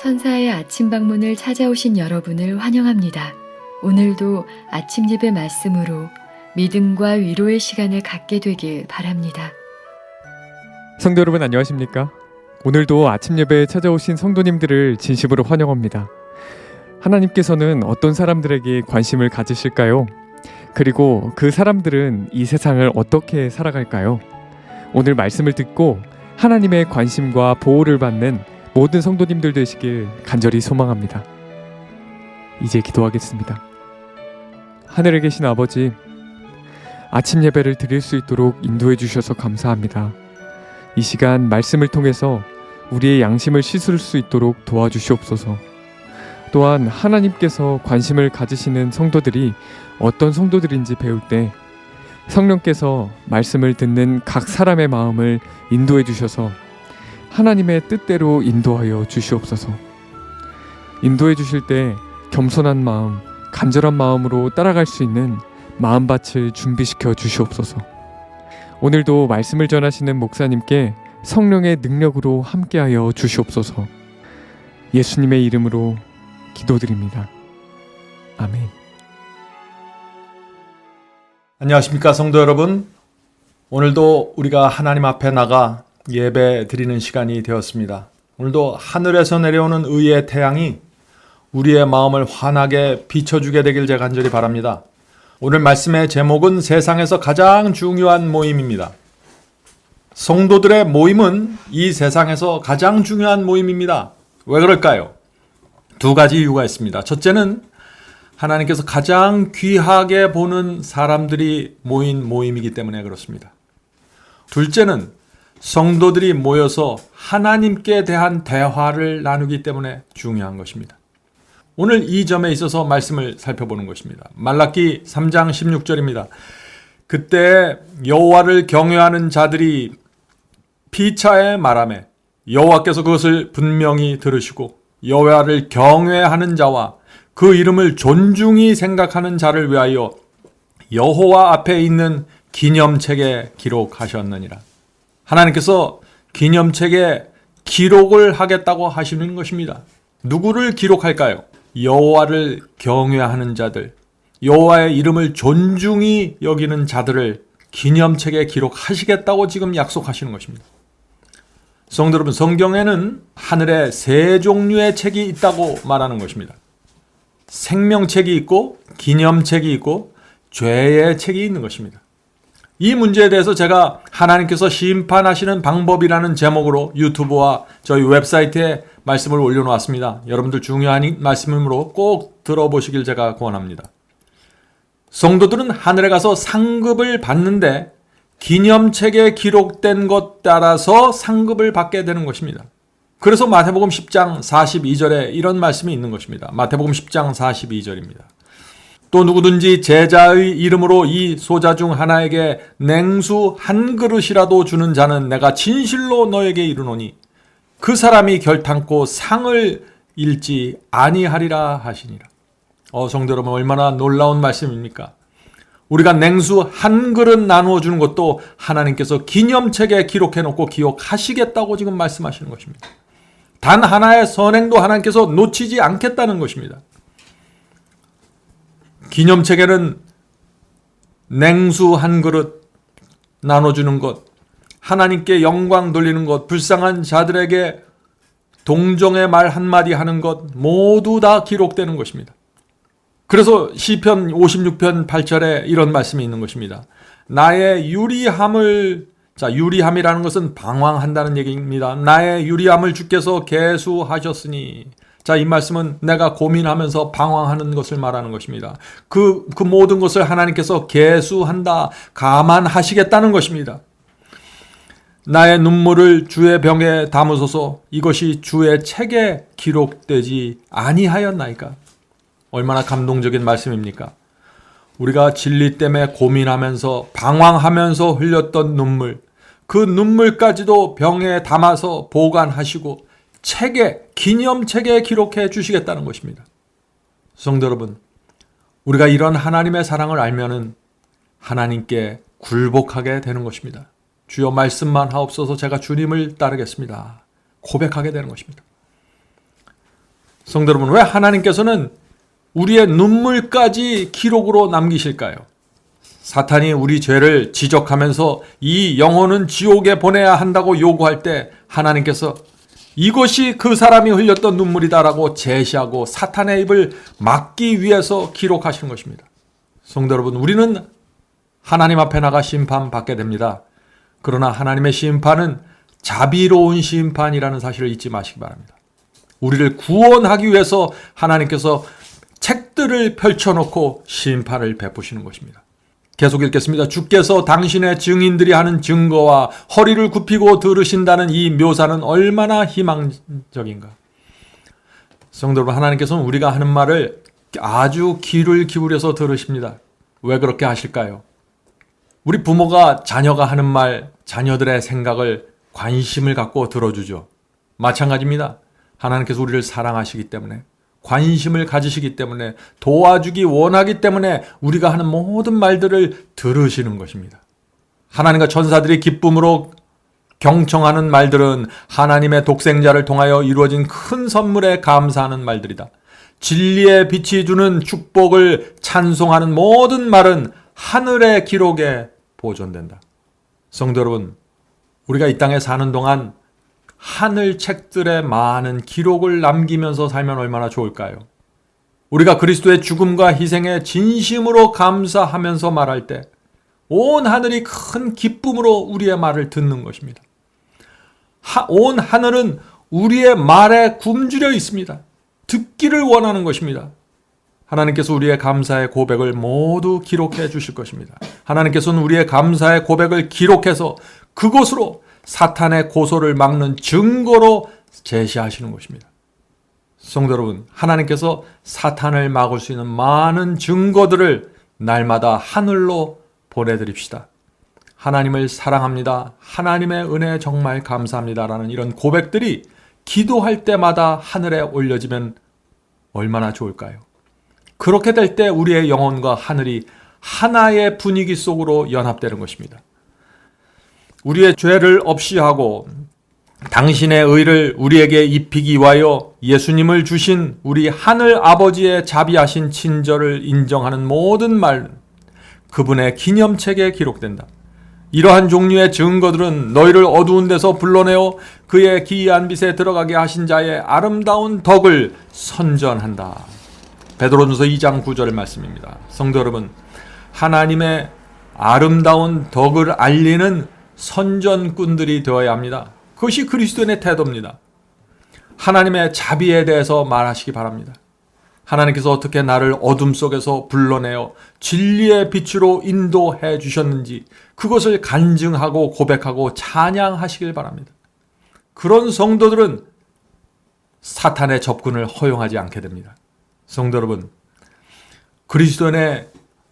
천사의 아침 방문을 찾아오신 여러분을 환영합니다. 오늘도 아침 예배 말씀으로 믿음과 위로의 시간을 갖게 되길 바랍니다. 성도 여러분 안녕하십니까? 오늘도 아침 예배에 찾아오신 성도님들을 진심으로 환영합니다. 하나님께서는 어떤 사람들에게 관심을 가지실까요? 그리고 그 사람들은 이 세상을 어떻게 살아갈까요? 오늘 말씀을 듣고 하나님의 관심과 보호를 받는 모든 성도님들 되시길 간절히 소망합니다. 이제 기도하겠습니다. 하늘에 계신 아버지, 아침 예배를 드릴 수 있도록 인도해 주셔서 감사합니다. 이 시간 말씀을 통해서 우리의 양심을 씻을 수 있도록 도와주시옵소서. 또한 하나님께서 관심을 가지시는 성도들이 어떤 성도들인지 배울 때 성령께서 말씀을 듣는 각 사람의 마음을 인도해 주셔서 하나님의 뜻대로 인도하여 주시옵소서. 인도해 주실 때 겸손한 마음, 간절한 마음으로 따라갈 수 있는 마음밭을 준비시켜 주시옵소서. 오늘도 말씀을 전하시는 목사님께 성령의 능력으로 함께하여 주시옵소서. 예수님의 이름으로 기도드립니다. 아멘. 안녕하십니까 성도 여러분. 오늘도 우리가 하나님 앞에 나가 예배 드리는 시간이 되었습니다. 오늘도 하늘에서 내려오는 의의 태양이 우리의 마음을 환하게 비춰주게 되길 제가 간절히 바랍니다. 오늘 말씀의 제목은 세상에서 가장 중요한 모임입니다. 성도들의 모임은 이 세상에서 가장 중요한 모임입니다. 왜 그럴까요? 두 가지 이유가 있습니다. 첫째는 하나님께서 가장 귀하게 보는 사람들이 모인 모임이기 때문에 그렇습니다. 둘째는 성도들이 모여서 하나님께 대한 대화를 나누기 때문에 중요한 것입니다. 오늘 이 점에 있어서 말씀을 살펴보는 것입니다. 말라기 3장 16절입니다. 그때 여호와를 경외하는 자들이 피차에 말하매 여호와께서 그것을 분명히 들으시고 여호와를 경외하는 자와 그 이름을 존중히 생각하는 자를 위하여 여호와 앞에 있는 기념책에 기록하셨느니라. 하나님께서 기념책에 기록을 하겠다고 하시는 것입니다. 누구를 기록할까요? 여호와를 경외하는 자들, 여호와의 이름을 존중히 여기는 자들을 기념책에 기록하시겠다고 지금 약속하시는 것입니다. 성도 여러분, 성경에는 하늘에 세 종류의 책이 있다고 말하는 것입니다. 생명책이 있고 기념책이 있고 죄의 책이 있는 것입니다. 이 문제에 대해서 제가 하나님께서 심판하시는 방법이라는 제목으로 유튜브와 저희 웹사이트에 말씀을 올려놓았습니다. 여러분들 중요한 말씀이므로 꼭 들어보시길 제가 권합니다. 성도들은 하늘에 가서 상급을 받는데 기념책에 기록된 것 따라서 상급을 받게 되는 것입니다. 그래서 마태복음 10장 42절에 이런 말씀이 있는 것입니다. 마태복음 10장 42절입니다. 또 누구든지 제자의 이름으로 이 소자 중 하나에게 냉수 한 그릇이라도 주는 자는 내가 진실로 너에게 이르노니 그 사람이 결탄코 상을 잃지 아니하리라 하시니라. 성도 여러분, 얼마나 놀라운 말씀입니까? 우리가 냉수 한 그릇 나누어 주는 것도 하나님께서 기념책에 기록해 놓고 기억하시겠다고 지금 말씀하시는 것입니다. 단 하나의 선행도 하나님께서 놓치지 않겠다는 것입니다. 기념책에는 냉수 한 그릇 나눠주는 것, 하나님께 영광 돌리는 것, 불쌍한 자들에게 동정의 말 한마디 하는 것 모두 다 기록되는 것입니다. 그래서 시편 56편 8절에 이런 말씀이 있는 것입니다. 나의 유리함을, 유리함이라는 것은 방황한다는 얘기입니다. 나의 유리함을 주께서 계수하셨으니, 이 말씀은 내가 고민하면서 방황하는 것을 말하는 것입니다. 그 모든 것을 하나님께서 계수한다, 감안하시겠다는 것입니다. 나의 눈물을 주의 병에 담으소서, 이것이 주의 책에 기록되지 아니하였나이까. 얼마나 감동적인 말씀입니까? 우리가 진리 때문에 고민하면서 방황하면서 흘렸던 눈물, 그 눈물까지도 병에 담아서 보관하시고 책에, 기념책에 기록해 주시겠다는 것입니다. 성도 여러분, 우리가 이런 하나님의 사랑을 알면은 하나님께 굴복하게 되는 것입니다. 주여 말씀만 하옵소서, 제가 주님을 따르겠습니다. 고백하게 되는 것입니다. 성도 여러분, 왜 하나님께서는 우리의 눈물까지 기록으로 남기실까요? 사탄이 우리 죄를 지적하면서 이 영혼은 지옥에 보내야 한다고 요구할 때 하나님께서 이것이 그 사람이 흘렸던 눈물이다라고 제시하고 사탄의 입을 막기 위해서 기록하시는 것입니다. 성도 여러분, 우리는 하나님 앞에 나가 심판받게 됩니다. 그러나 하나님의 심판은 자비로운 심판이라는 사실을 잊지 마시기 바랍니다. 우리를 구원하기 위해서 하나님께서 책들을 펼쳐놓고 심판을 베푸시는 것입니다. 계속 읽겠습니다. 주께서 당신의 증인들이 하는 증거와 허리를 굽히고 들으신다는 이 묘사는 얼마나 희망적인가. 성도 여러분, 하나님께서는 우리가 하는 말을 아주 귀를 기울여서 들으십니다. 왜 그렇게 하실까요? 우리 부모가 자녀가 하는 말, 자녀들의 생각을 관심을 갖고 들어주죠. 마찬가지입니다. 하나님께서 우리를 사랑하시기 때문에, 관심을 가지시기 때문에, 도와주기 원하기 때문에 우리가 하는 모든 말들을 들으시는 것입니다. 하나님과 천사들이 기쁨으로 경청하는 말들은 하나님의 독생자를 통하여 이루어진 큰 선물에 감사하는 말들이다. 진리의 빛이 주는 축복을 찬송하는 모든 말은 하늘의 기록에 보존된다. 성도 여러분, 우리가 이 땅에 사는 동안 하늘 책들에 많은 기록을 남기면서 살면 얼마나 좋을까요? 우리가 그리스도의 죽음과 희생에 진심으로 감사하면서 말할 때 온 하늘이 큰 기쁨으로 우리의 말을 듣는 것입니다. 온 하늘은 우리의 말에 굶주려 있습니다. 듣기를 원하는 것입니다. 하나님께서 우리의 감사의 고백을 모두 기록해 주실 것입니다. 하나님께서는 우리의 감사의 고백을 기록해서 그것으로 사탄의 고소를 막는 증거로 제시하시는 것입니다. 성도 여러분, 하나님께서 사탄을 막을 수 있는 많은 증거들을 날마다 하늘로 보내드립시다. 하나님을 사랑합니다. 하나님의 은혜 정말 감사합니다라는 이런 고백들이 기도할 때마다 하늘에 올려지면 얼마나 좋을까요? 그렇게 될 때 우리의 영혼과 하늘이 하나의 분위기 속으로 연합되는 것입니다. 우리의 죄를 없이 하고 당신의 의를 우리에게 입히기 위하여 예수님을 주신 우리 하늘 아버지의 자비하신 친절을 인정하는 모든 말, 그분의 기념책에 기록된다. 이러한 종류의 증거들은 너희를 어두운 데서 불러내어 그의 기이한 빛에 들어가게 하신 자의 아름다운 덕을 선전한다. 베드로전서 2장 9절 말씀입니다. 성도 여러분, 하나님의 아름다운 덕을 알리는 선전꾼들이 되어야 합니다. 그것이 그리스도인의 태도입니다. 하나님의 자비에 대해서 말하시기 바랍니다. 하나님께서 어떻게 나를 어둠 속에서 불러내어 진리의 빛으로 인도해 주셨는지 그것을 간증하고 고백하고 찬양하시길 바랍니다. 그런 성도들은 사탄의 접근을 허용하지 않게 됩니다. 성도 여러분, 그리스도인의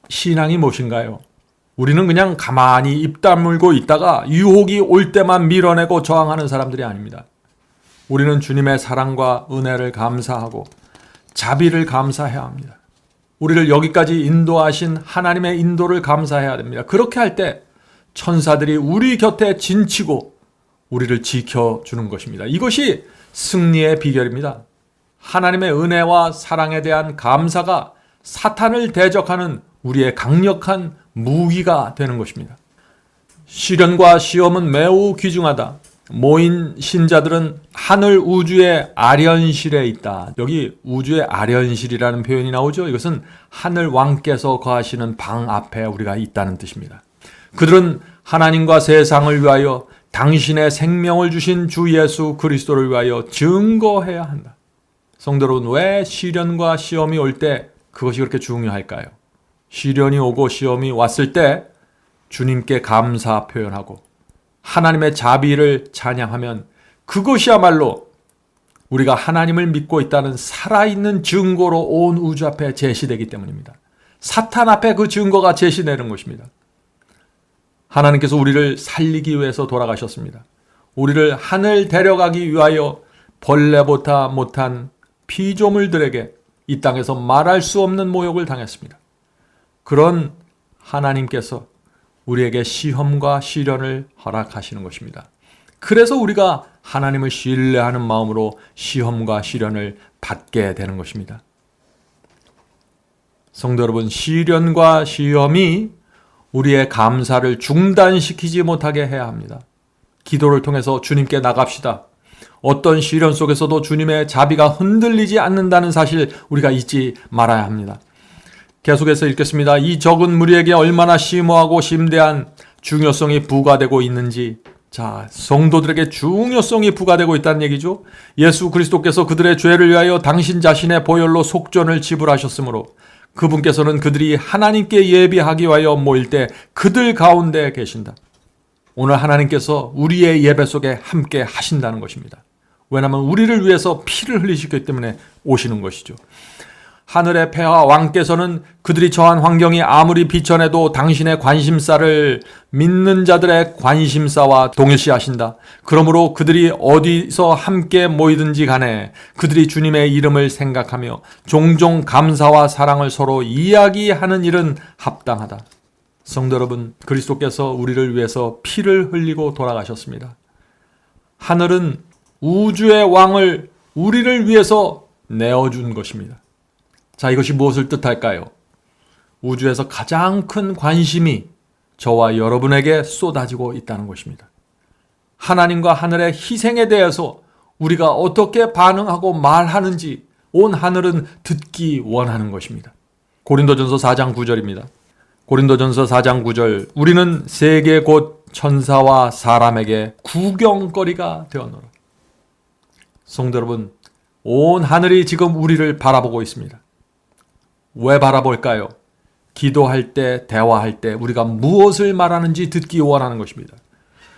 신앙이 무엇인가요? 우리는 그냥 가만히 입 다물고 있다가 유혹이 올 때만 밀어내고 저항하는 사람들이 아닙니다. 우리는 주님의 사랑과 은혜를 감사하고 자비를 감사해야 합니다. 우리를 여기까지 인도하신 하나님의 인도를 감사해야 됩니다. 그렇게 할 때 천사들이 우리 곁에 진치고 우리를 지켜주는 것입니다. 이것이 승리의 비결입니다. 하나님의 은혜와 사랑에 대한 감사가 사탄을 대적하는 우리의 강력한 무기가 되는 것입니다. 시련과 시험은 매우 귀중하다. 모인 신자들은 하늘 우주의 아련실에 있다. 여기 우주의 아련실이라는 표현이 나오죠. 이것은 하늘 왕께서 거하시는 방 앞에 우리가 있다는 뜻입니다. 그들은 하나님과 세상을 위하여 당신의 생명을 주신 주 예수 그리스도를 위하여 증거해야 한다. 성도 여러분, 왜 시련과 시험이 올 때 그것이 그렇게 중요할까요? 시련이 오고 시험이 왔을 때 주님께 감사 표현하고 하나님의 자비를 찬양하면 그것이야말로 우리가 하나님을 믿고 있다는 살아있는 증거로 온 우주 앞에 제시되기 때문입니다. 사탄 앞에 그 증거가 제시되는 것입니다. 하나님께서 우리를 살리기 위해서 돌아가셨습니다. 우리를 하늘 데려가기 위하여 벌레보다 못한 피조물들에게 이 땅에서 말할 수 없는 모욕을 당했습니다. 그런 하나님께서 우리에게 시험과 시련을 허락하시는 것입니다. 그래서 우리가 하나님을 신뢰하는 마음으로 시험과 시련을 받게 되는 것입니다. 성도 여러분, 시련과 시험이 우리의 감사를 중단시키지 못하게 해야 합니다. 기도를 통해서 주님께 나갑시다. 어떤 시련 속에서도 주님의 자비가 흔들리지 않는다는 사실 우리가 잊지 말아야 합니다. 계속해서 읽겠습니다. 이 적은 무리에게 얼마나 심오하고 심대한 중요성이 부과되고 있는지. 자, 성도들에게 중요성이 부과되고 있다는 얘기죠. 예수 그리스도께서 그들의 죄를 위하여 당신 자신의 보혈로 속전을 지불하셨으므로 그분께서는 그들이 하나님께 예비하기 위하여 모일 때 그들 가운데 계신다. 오늘 하나님께서 우리의 예배 속에 함께 하신다는 것입니다. 왜냐하면 우리를 위해서 피를 흘리시기 때문에 오시는 것이죠. 하늘의 폐하 왕께서는 그들이 처한 환경이 아무리 비천해도 당신의 관심사를 믿는 자들의 관심사와 동일시하신다. 그러므로 그들이 어디서 함께 모이든지 간에 그들이 주님의 이름을 생각하며 종종 감사와 사랑을 서로 이야기하는 일은 합당하다. 성도 여러분, 그리스도께서 우리를 위해서 피를 흘리고 돌아가셨습니다. 하늘은 우주의 왕을 우리를 위해서 내어준 것입니다. 자, 이것이 무엇을 뜻할까요? 우주에서 가장 큰 관심이 저와 여러분에게 쏟아지고 있다는 것입니다. 하나님과 하늘의 희생에 대해서 우리가 어떻게 반응하고 말하는지 온 하늘은 듣기 원하는 것입니다. 고린도전서 4장 9절입니다. 고린도전서 4장 9절, 우리는 세계 곧 천사와 사람에게 구경거리가 되었노라. 성도 여러분, 온 하늘이 지금 우리를 바라보고 있습니다. 왜 바라볼까요? 기도할 때, 대화할 때 우리가 무엇을 말하는지 듣기 원하는 것입니다.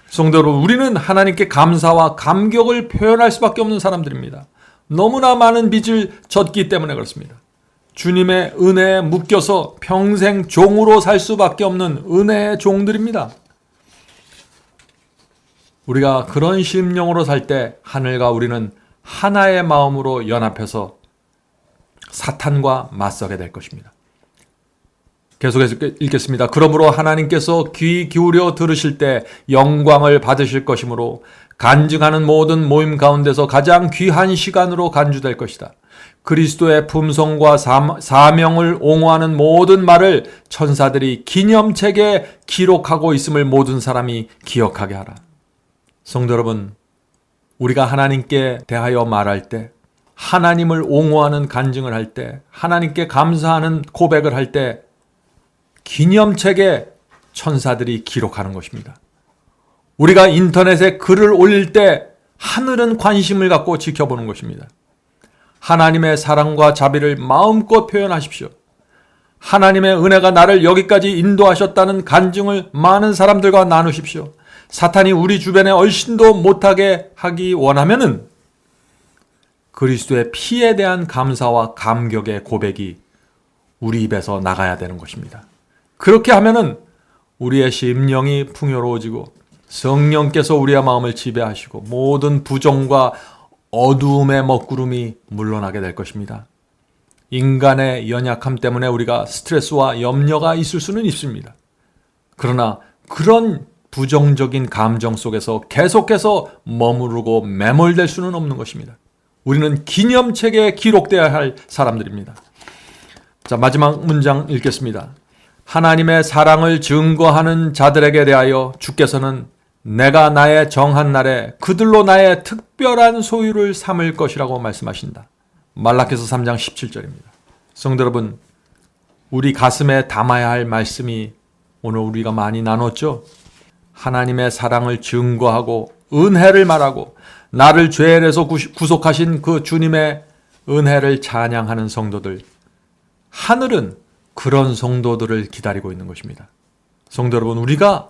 성도 여러분, 우리는 하나님께 감사와 감격을 표현할 수밖에 없는 사람들입니다. 너무나 많은 빚을 졌기 때문에 그렇습니다. 주님의 은혜에 묶여서 평생 종으로 살 수밖에 없는 은혜의 종들입니다. 우리가 그런 심령으로 살 때 하늘과 우리는 하나의 마음으로 연합해서 사탄과 맞서게 될 것입니다. 계속해서 읽겠습니다. 그러므로 하나님께서 귀 기울여 들으실 때 영광을 받으실 것이므로 간증하는 모든 모임 가운데서 가장 귀한 시간으로 간주될 것이다. 그리스도의 품성과 사명을 옹호하는 모든 말을 천사들이 기념책에 기록하고 있음을 모든 사람이 기억하게 하라. 성도 여러분, 우리가 하나님께 대하여 말할 때, 하나님을 옹호하는 간증을 할 때, 하나님께 감사하는 고백을 할 때 기념책에 천사들이 기록하는 것입니다. 우리가 인터넷에 글을 올릴 때 하늘은 관심을 갖고 지켜보는 것입니다. 하나님의 사랑과 자비를 마음껏 표현하십시오. 하나님의 은혜가 나를 여기까지 인도하셨다는 간증을 많은 사람들과 나누십시오. 사탄이 우리 주변에 얼씬도 못하게 하기 원하면은 그리스도의 피에 대한 감사와 감격의 고백이 우리 입에서 나가야 되는 것입니다. 그렇게 하면은 우리의 심령이 풍요로워지고 성령께서 우리의 마음을 지배하시고 모든 부정과 어두움의 먹구름이 물러나게 될 것입니다. 인간의 연약함 때문에 우리가 스트레스와 염려가 있을 수는 있습니다. 그러나 그런 부정적인 감정 속에서 계속해서 머무르고 매몰될 수는 없는 것입니다. 우리는 기념책에 기록되어야 할 사람들입니다. 자, 마지막 문장 읽겠습니다. 하나님의 사랑을 증거하는 자들에게 대하여 주께서는 내가 나의 정한 날에 그들로 나의 특별한 소유를 삼을 것이라고 말씀하신다. 말라기서 3장 17절입니다. 성도 여러분, 우리 가슴에 담아야 할 말씀이 오늘 우리가 많이 나눴죠? 하나님의 사랑을 증거하고 은혜를 말하고 나를 죄에서 구속하신 그 주님의 은혜를 찬양하는 성도들, 하늘은 그런 성도들을 기다리고 있는 것입니다. 성도 여러분, 우리가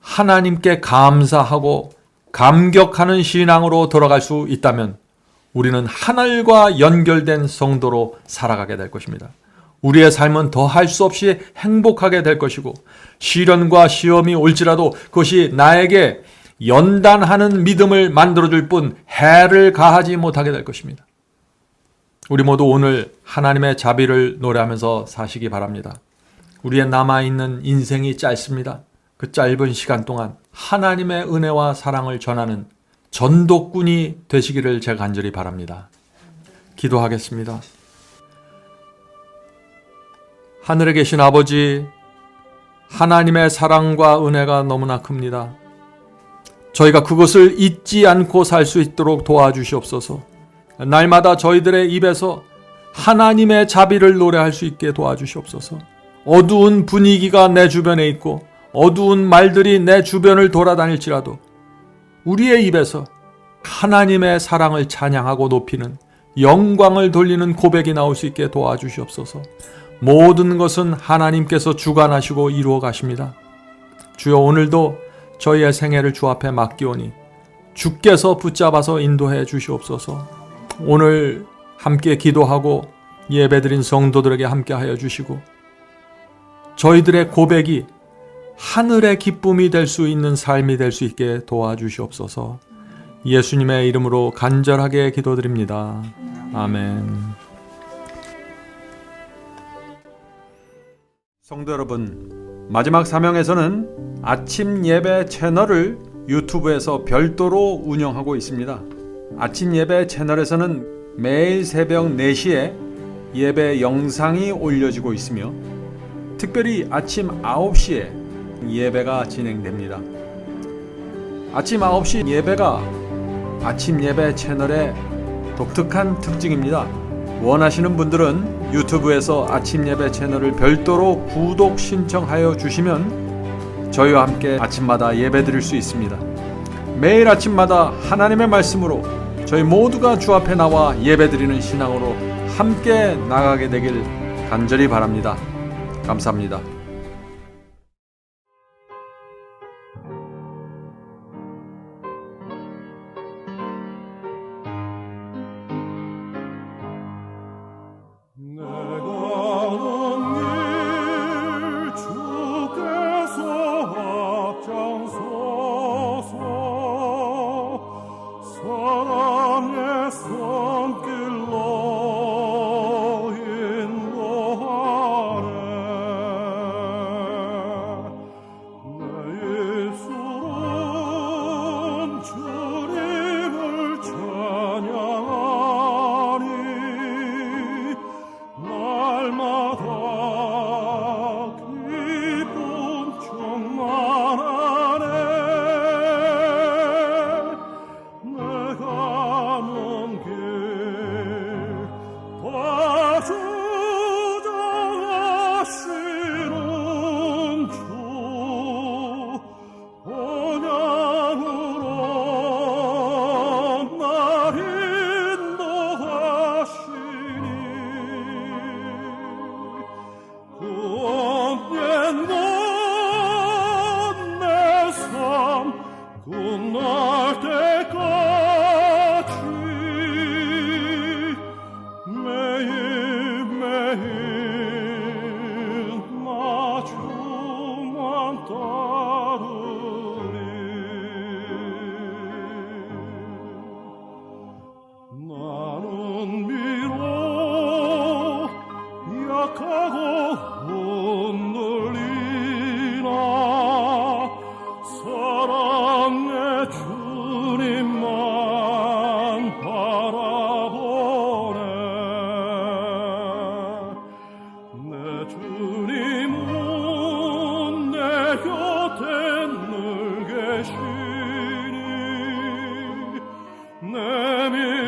하나님께 감사하고 감격하는 신앙으로 돌아갈 수 있다면 우리는 하늘과 연결된 성도로 살아가게 될 것입니다. 우리의 삶은 더 할 수 없이 행복하게 될 것이고 시련과 시험이 올지라도 그것이 나에게 연단하는 믿음을 만들어줄 뿐 해를 가하지 못하게 될 것입니다. 우리 모두 오늘 하나님의 자비를 노래하면서 사시기 바랍니다. 우리의 남아있는 인생이 짧습니다. 그 짧은 시간 동안 하나님의 은혜와 사랑을 전하는 전도꾼이 되시기를 제가 간절히 바랍니다. 기도하겠습니다. 하늘에 계신 아버지, 하나님의 사랑과 은혜가 너무나 큽니다. 저희가 그것을 잊지 않고 살 수 있도록 도와주시옵소서. 날마다 저희들의 입에서 하나님의 자비를 노래할 수 있게 도와주시옵소서. 어두운 분위기가 내 주변에 있고 어두운 말들이 내 주변을 돌아다닐지라도 우리의 입에서 하나님의 사랑을 찬양하고 높이는, 영광을 돌리는 고백이 나올 수 있게 도와주시옵소서. 모든 것은 하나님께서 주관하시고 이루어 가십니다. 주여, 오늘도 저희의 생애를 주 앞에 맡기오니 주께서 붙잡아서 인도해 주시옵소서. 오늘 함께 기도하고 예배드린 성도들에게 함께하여 주시고 저희들의 고백이 하늘의 기쁨이 될 수 있는 삶이 될 수 있게 도와주시옵소서. 예수님의 이름으로 간절하게 기도드립니다. 아멘. 성도 여러분, 마지막 사명에서는 아침 예배 채널을 유튜브에서 별도로 운영하고 있습니다. 아침 예배 채널에서는 매일 새벽 4시에 예배 영상이 올려지고 있으며 특별히 아침 9시에 예배가 진행됩니다. 아침 9시 예배가 아침 예배 채널의 독특한 특징입니다. 원하시는 분들은 유튜브에서 아침 예배 채널을 별도로 구독 신청하여 주시면 저희와 함께 아침마다 예배 드릴 수 있습니다. 매일 아침마다 하나님의 말씀으로 저희 모두가 주 앞에 나와 예배 드리는 신앙으로 함께 나가게 되길 간절히 바랍니다. 감사합니다. 내 믿음